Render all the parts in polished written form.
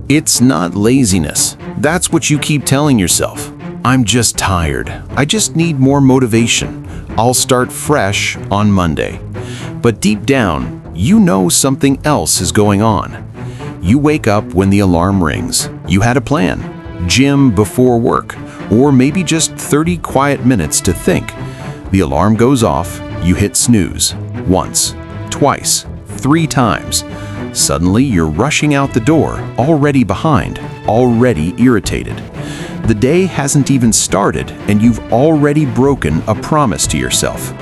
It's not laziness. That's what you keep telling yourself. I'm just tired. I just need more motivation. I'll start fresh on Monday. But deep down, you know something else is going on. You wake up when the alarm rings. You had a plan. Gym before work, or maybe just 30 quiet minutes to think. The alarm goes off, you hit snooze. Once, twice, 3 times. Suddenly, you're rushing out the door, already behind, already irritated. The day hasn't even started, and you've already broken a promise to yourself.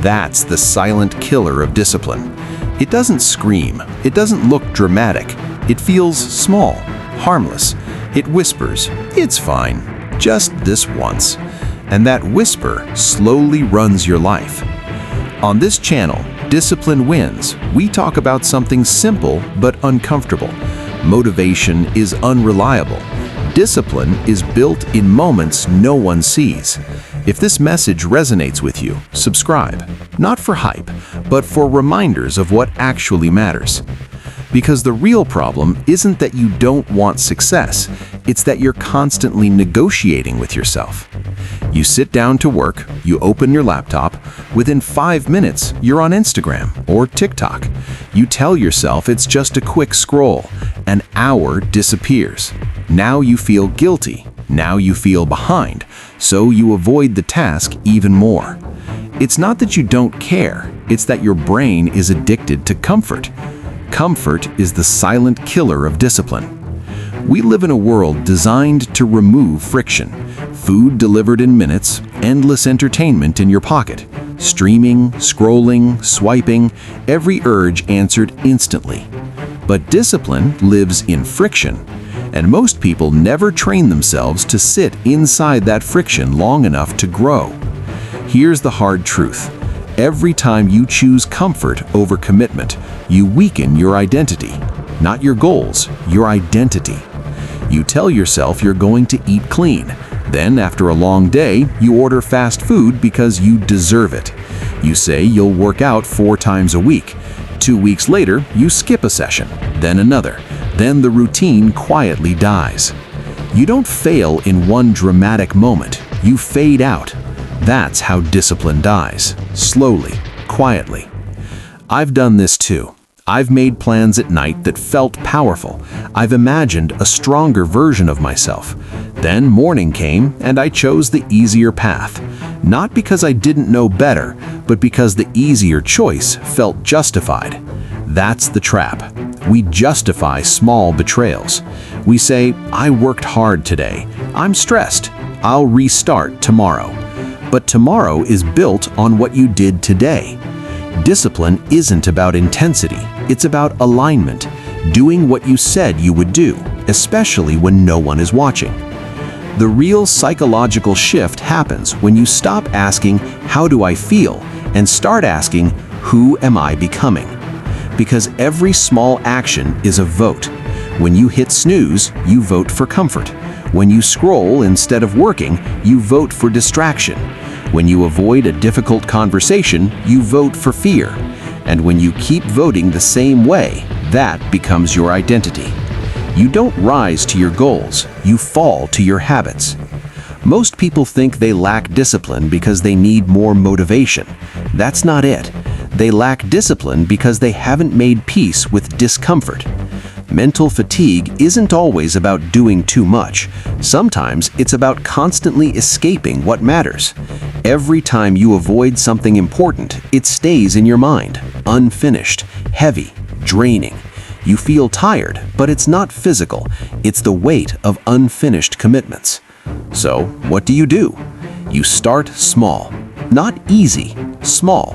That's the silent killer of discipline. It doesn't scream. It doesn't look dramatic. It feels small, harmless. It whispers, "It's fine, just this once." And that whisper slowly runs your life. On this channel, Discipline Wins, we talk about something simple but uncomfortable. Motivation is unreliable. Discipline is built in moments no one sees. If this message resonates with you, subscribe. Not for hype, but for reminders of what actually matters. Because the real problem isn't that you don't want success, it's that you're constantly negotiating with yourself. You sit down to work, you open your laptop, within 5 minutes you're on Instagram or TikTok. You tell yourself it's just a quick scroll. An hour disappears. Now you feel guilty. Now you feel behind, so you avoid the task even more. It's not that you don't care, it's that your brain is addicted to comfort. Comfort is the silent killer of discipline. We live in a world designed to remove friction. Food delivered in minutes, endless entertainment in your pocket. Streaming, scrolling, swiping, every urge answered instantly. But discipline lives in friction. And most people never train themselves to sit inside that friction long enough to grow. Here's the hard truth. Every time you choose comfort over commitment, you weaken your identity. Not your goals, your identity. You tell yourself you're going to eat clean. Then, after a long day, you order fast food because you deserve it. You say you'll work out 4 times a week. 2 weeks later, you skip a session, then another. Then the routine quietly dies. You don't fail in one dramatic moment. You fade out. That's how discipline dies. Slowly, quietly. I've done this too. I've made plans at night that felt powerful. I've imagined a stronger version of myself. Then morning came and I chose the easier path. Not because I didn't know better, but because the easier choice felt justified. That's the trap. We justify small betrayals. We say, I worked hard today. I'm stressed. I'll restart tomorrow. But tomorrow is built on what you did today. Discipline isn't about intensity. It's about alignment. Doing what you said you would do, especially when no one is watching. The real psychological shift happens when you stop asking, how do I feel? And start asking, who am I becoming? Because every small action is a vote. When you hit snooze, you vote for comfort. When you scroll instead of working, you vote for distraction. When you avoid a difficult conversation, you vote for fear. And when you keep voting the same way, that becomes your identity. You don't rise to your goals, you fall to your habits. Most people think they lack discipline because they need more motivation. That's not it. They lack discipline because they haven't made peace with discomfort. Mental fatigue isn't always about doing too much. Sometimes it's about constantly escaping what matters. Every time you avoid something important, it stays in your mind, unfinished, heavy, draining. You feel tired, but it's not physical. It's the weight of unfinished commitments. So, what do? You start small. Not easy, small.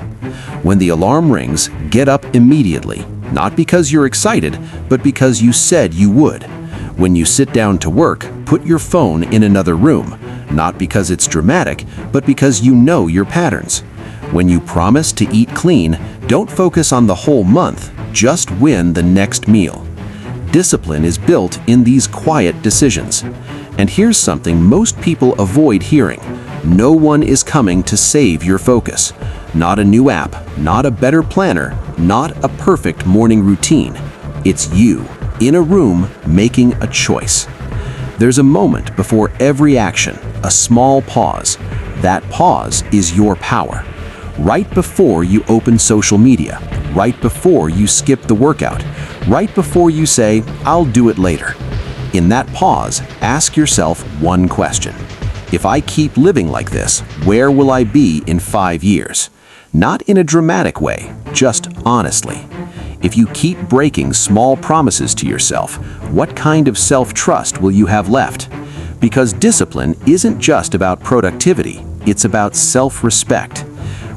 When the alarm rings, get up immediately. Not because you're excited, but because you said you would. When you sit down to work, put your phone in another room. Not because it's dramatic, but because you know your patterns. When you promise to eat clean, don't focus on the whole month, just win the next meal. Discipline is built in these quiet decisions. And here's something most people avoid hearing. No one is coming to save your focus. Not a new app, not a better planner, not a perfect morning routine. It's you. in a room making a choice. There's a moment before every action, a small pause. That pause is your power. Right before you open social media, right before you skip the workout, right before you say, "I'll do it later." In that pause, ask yourself one question. If I keep living like this, where will I be in 5 years? Not in a dramatic way, just honestly. If you keep breaking small promises to yourself, what kind of self-trust will you have left? Because discipline isn't just about productivity, it's about self-respect.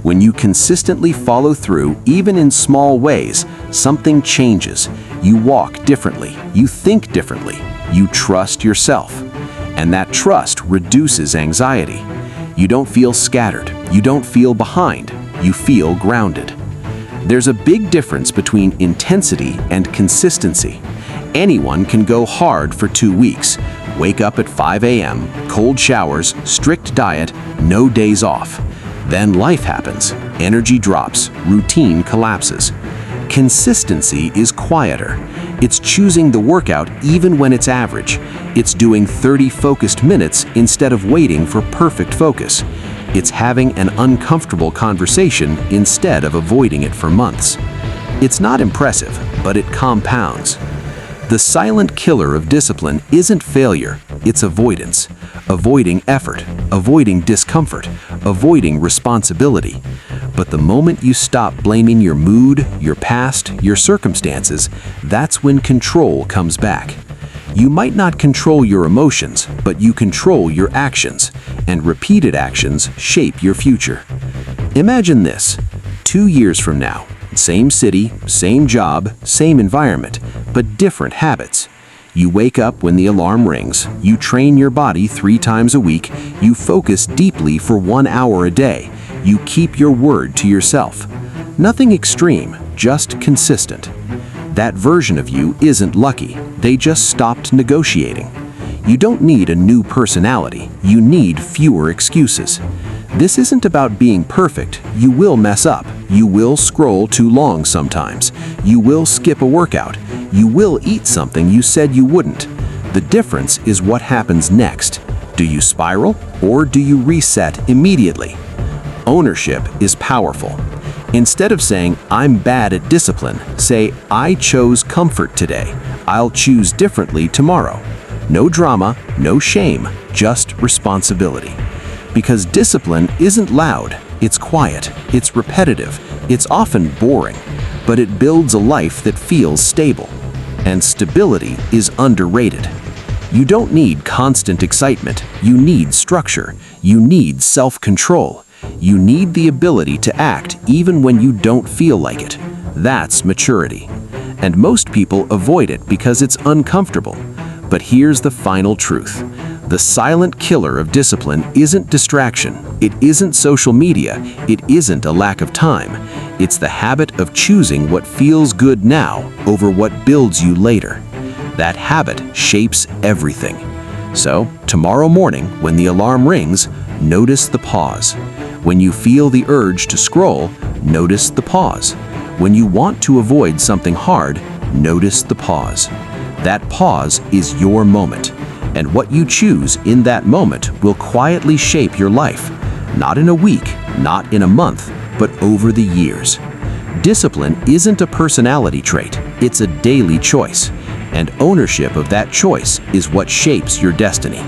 When you consistently follow through, even in small ways, something changes. You walk differently, you think differently, you trust yourself. And that trust reduces anxiety. You don't feel scattered, you don't feel behind, you feel grounded. There's a big difference between intensity and consistency. Anyone can go hard for 2 weeks, wake up at 5 a.m., cold showers, strict diet, no days off. Then life happens, energy drops, routine collapses. Consistency is quieter. It's choosing the workout even when it's average. It's doing 30 focused minutes instead of waiting for perfect focus. It's having an uncomfortable conversation instead of avoiding it for months. It's not impressive, but it compounds. The silent killer of discipline isn't failure, it's avoidance. Avoiding effort, avoiding discomfort, avoiding responsibility. But the moment you stop blaming your mood, your past, your circumstances, that's when control comes back. You might not control your emotions, but you control your actions, and repeated actions shape your future. Imagine this: 2 years from now, same city, same job, same environment, but different habits. You wake up when the alarm rings, you train your body 3 times a week, you focus deeply for 1 hour a day, you keep your word to yourself. Nothing extreme, just consistent. That version of you isn't lucky, they just stopped negotiating. You don't need a new personality, you need fewer excuses. This isn't about being perfect. You will mess up. You will scroll too long sometimes. You will skip a workout. You will eat something you said you wouldn't. The difference is what happens next. Do you spiral or do you reset immediately? Ownership is powerful. Instead of saying, "I'm bad at discipline," say, "I chose comfort today. I'll choose differently tomorrow." No drama, no shame, just responsibility. Because discipline isn't loud, it's quiet, it's repetitive, it's often boring, but it builds a life that feels stable. And stability is underrated. You don't need constant excitement, you need structure, you need self-control, you need the ability to act even when you don't feel like it. That's maturity. And most people avoid it because it's uncomfortable. But here's the final truth. The silent killer of discipline isn't distraction, it isn't social media, it isn't a lack of time. It's the habit of choosing what feels good now over what builds you later. That habit shapes everything. So, tomorrow morning, when the alarm rings, notice the pause. When you feel the urge to scroll, notice the pause. When you want to avoid something hard, notice the pause. That pause is your moment. And what you choose in that moment will quietly shape your life, not in a week, not in a month, but over the years. Discipline isn't a personality trait, it's a daily choice, and ownership of that choice is what shapes your destiny.